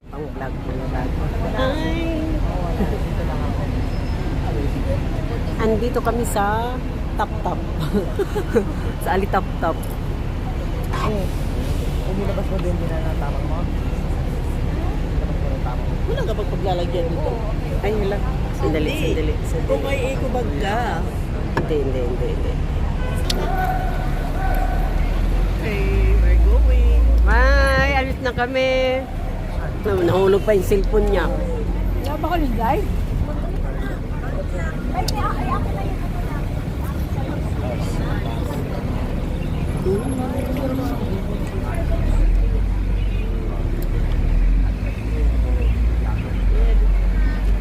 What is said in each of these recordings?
Ang vlog mo na bago. Hi! Andito kami sa Tap-Tap. Sa Ali Tap-Tap. Umilabas mo din nila ng tamang mo? Umilabas mo ng tamang mo? Wala ka pagpaglalagyan dito. Ay, wala. Sandali, sandali. Kung may eco bag ka. Hindi. Okay, we're going. Ay, alis na kami. Nahulog pa yung cellphone niya. Wala ba kayo guys?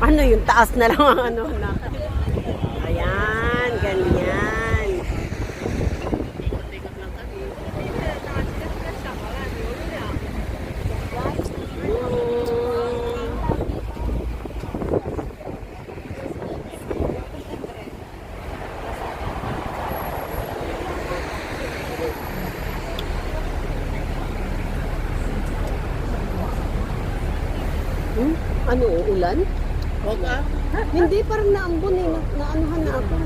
Ano yung taas na lang ang ano na. Ayan, ganyan. Ikot-ikot lang kami. Ano, ulan? Huwag ah. Hindi, parang naambon eh. Naanuhan na ako.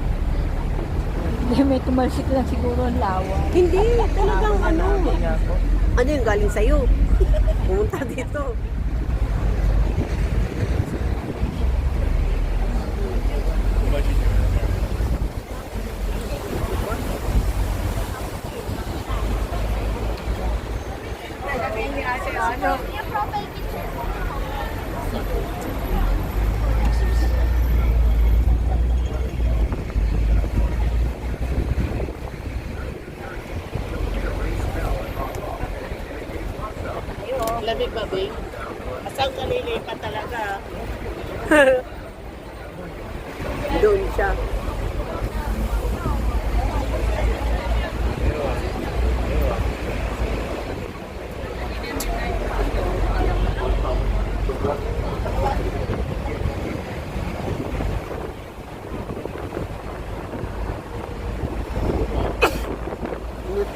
Hindi, may tumalsik lang siguro ang lawa. Hindi, talagang ano. Ano yung galing sa'yo? Pumunta dito. Lamig ba, Bing? Asang ka lilipat talaga? Doon siya.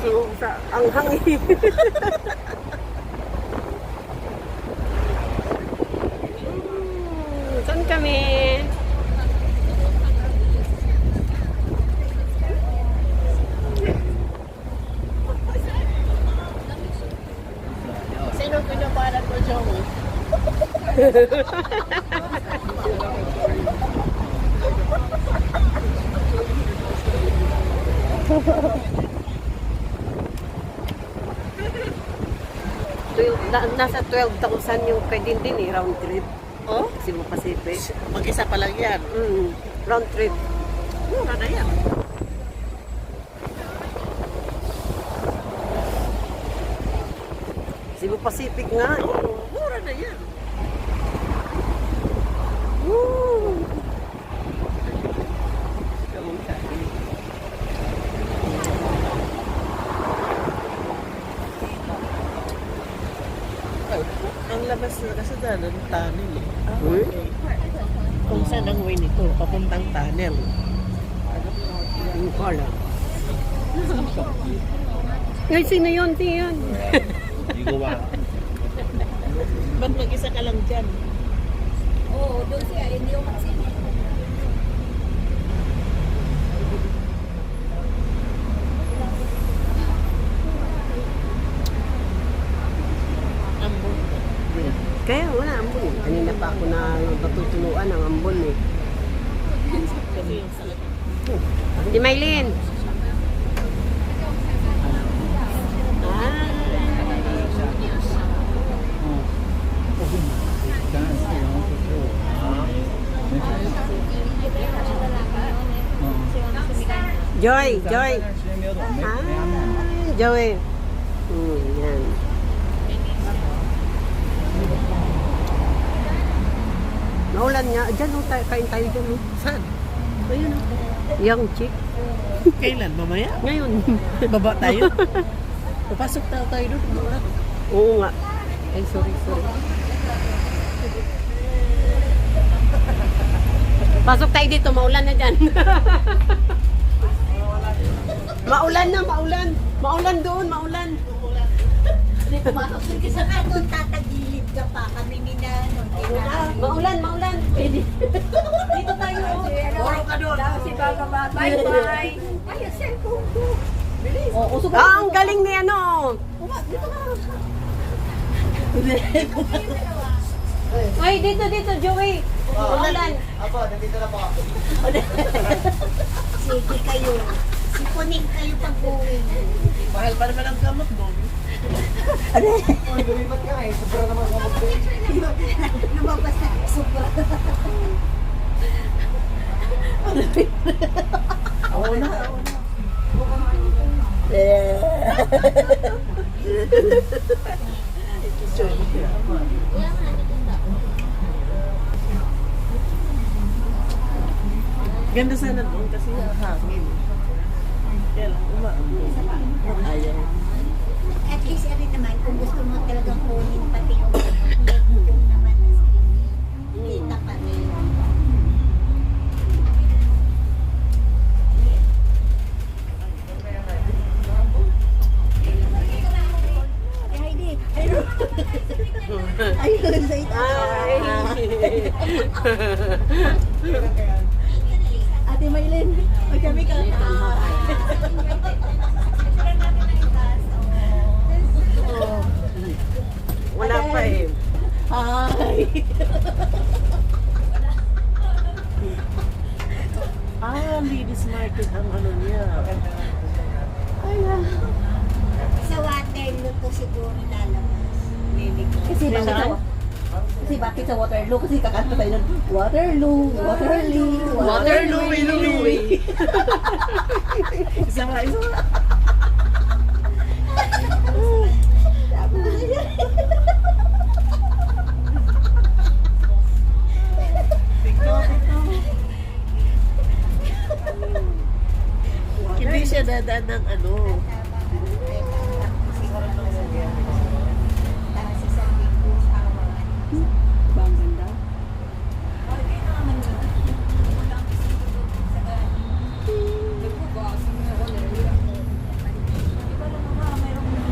Yung sa ang hangin. Saan kami? Sino pinapalat mo, Joey? Nasa 12,000 yung pwedeng din eh, round trip. Oh? Cebu Pacific. Mag-isa pa lang yan. Round trip. Mura na yan. Cebu Pacific nga. Mura na yan. Woo! Ang labas na kasi dahil ng tunnel eh. Hmm? Kung saan ang way nito, papuntang tunnel. Yung pala. Ay, sino yun? Sino yun? Ba't mag-isa ka lang dyan? Oo, doon siya. Hindi yung magsini. Ambon. Kaya wala ambon eh. Kanina pa ako na natutuluan ng ambon eh. Kasi yung salat. Di Maylin. Joy, Joy. 时间没有多，没 Ah, 没安排。 Joy. Yan. Naulan nga. Diyan, oh, kain tayo dyan. Oh. Saan? Ayun, oh. Young chick. Kailan? Mamaya? Ngayon. Baba tayo? Papasok tayo doon. Oo nga. Ay, sorry. Pasok tayo dito, maulan na dyan. Maulan na, maulan. Maulan doon, maulan. Sa doon tatagilid ka pa kami ni Nanon. Maulan. Dito tayo. Puro ka doon. Si Bagaba. Bye-bye. Ay, ang cellphone ko. Bilis. Ah, ang galing ni ano. Dito ka. Ay, dito, Joey. Maulan. Apo, nandito na po ako. Sige kayo. Sipunin kayo pag-uwi. Mahal pa naman ang gamot mo. Ay, lumipat ka eh. Sobrang naman ako mag-break. Lumabas na. Sobra. Oo na. Ganda sana doon kasi hangin. Kaya lang, ayaw. At least rin naman, kung gusto mo talagang kunin pati yung kung naman na kita pa rin. Ayun, sa Ay. Ate Maylin, pag kami ka. Wala pa eh. Hi. Ladies market ang ano niya. Sa Waterloo to siguro lalabas. Kasi bakit sa Waterloo? Kasi kakanta tayo nun, Waterloo, Waterloo. Inuwi. Isa pa. Hindi siya dadaan ng ano.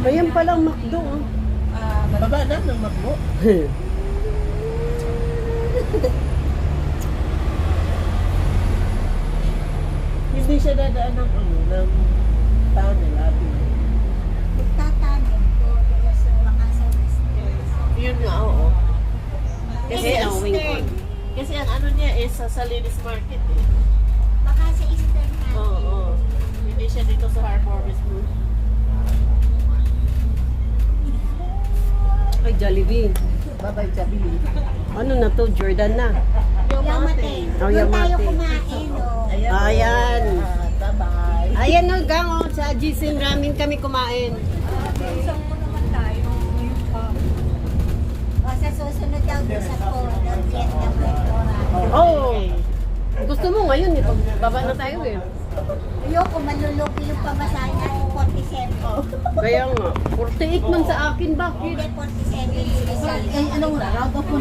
Ayan palang McDo. Oh. Baba na ng magmo. Hindi siya dadaan ng ano, ng tunnel, ate. Magtatanim ko sa mga sa Western. Yun nga, oo. Kasi Eh, ang Western. kasi ang ano niya is sa Salinas Market eh. Baka sa Eastern natin. Oo. Hindi siya dito sa Harbor mismo. Ay, Jollibee. Babay, Jabi. Ano na to? Jordan na. Yamate. Oh, Doon tayo Yamate. kumain, oh. Ayan. Bye-bye. Ayan o, gang o. Sa Gisin Ramen kami kumain. O, sa susunod daw doon sa Coron, Vietnam restaurant. Oh. Gusto mo ngayon, ito. Baba na tayo eh. Ayoko, malulugi yung pamasahe natin, 47. Kaya nga, 48 man sa akin, bakit? Hindi, 47 special. Ay, anong round of mo?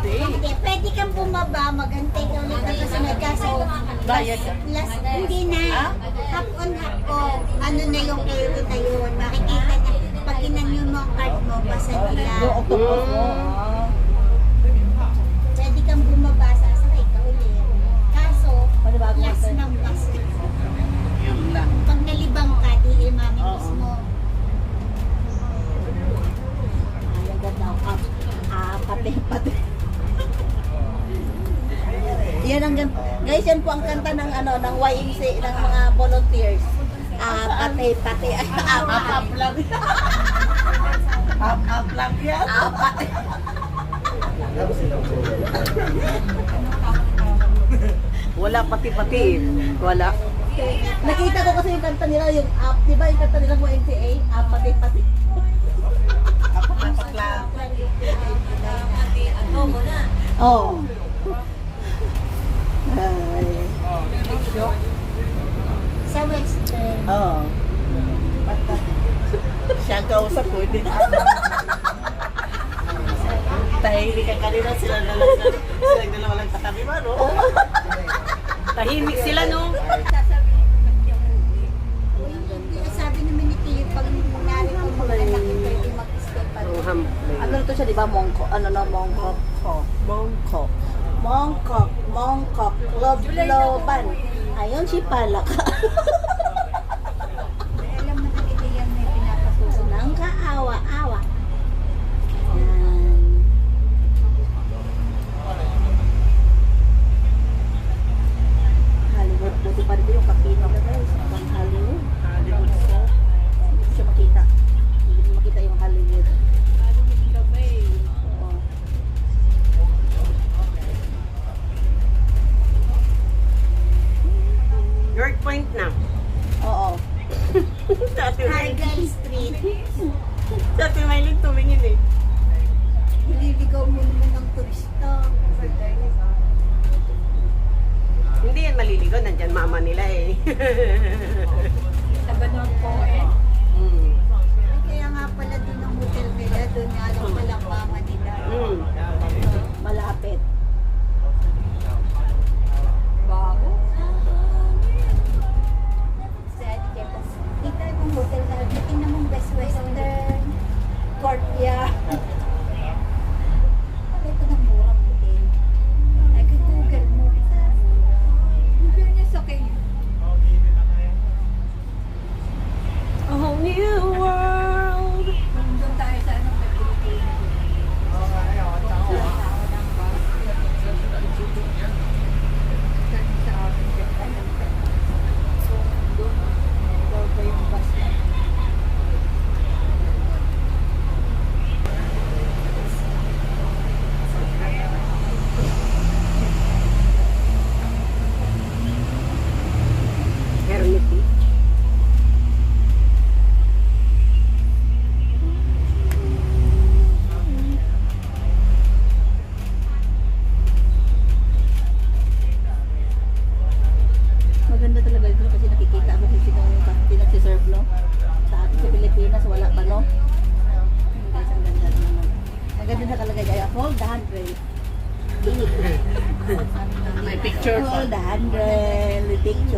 Hindi, pwede kang bumaba, magantay ka ulit ang kasunod kaso Bayad ka. last, hindi na, half on half off. Ano na yung kayo na yun, makikita na, pag ginanyo mo ang card mo, basa nila. No, octopus mo. Pwede kang bumaba, sasakay ka ulit. Kaso, Panibagong last hotel. ng bus. Yun lang. Pag nalibang ka, di imamit mo. Ay, ang ganda. Pati. Yan ang gan- guys, yan po ang kanta ng ano ng YMC ng mga volunteers. Pati. Up lang. Up lang yan. Pati. Wala pati-pati. Wala. Nakita ko kasi yung kanta nila, yung app, di ba yung kanta nila mo MCA? App, pati-pati. Oo. Ay. Sa Western. Oo. Siya ang kausap ko, hindi na. Tahimik ka kanina, sila dalawa lang katabi ba, no? Tahimik sila, no? Hindi, sabi naman ni Tiyo, pag nangyari ko mga anak ko, pwede mag-stay pa rin. Ano to siya, di ba? Mongko. Ano na, Mongkok. Mongkok. Mongkok. Mongkok. Loban. Ayun si Palak. Alam na nakita yan may pinapasuso na. Nang kaawa-awa. Yan. Hollywood. Buti pa rin yung kapino ko guys. Ang Hollywood. Hollywood ko. Hindi siya makita. Hindi makita yung Hollywood. Oo. North Point na. Oo. Dati Hargan Street. Dati may tumingin eh. Nililigaw mo naman ng turista. Hindi yan maliligaw. Nandyan mama nila eh. Tabanong po eh. Mm. Kaya nga pala doon ang hotel nila, doon nga lang palang mama nila. Mm. Malapit. Bago. Kita yung hotel na, tingnan mong Best Western, Courtyard. Pala ito ng murang hotel. Ay, Google mo. Google niya sa kayo. A whole new world. Doon tayo sa ano, may Pilipino. Sa amin, doon daw ba yung bus na? Hermitage. Maganda talaga ito kasi nakikita ako kung sino yung pinagsiserve, no? Sa atin sa Pilipinas, wala pa, no? Guys, ang ganda naman. Maganda na talaga kaya hold the handrail. May picture pa. Hold the handrail, may picture.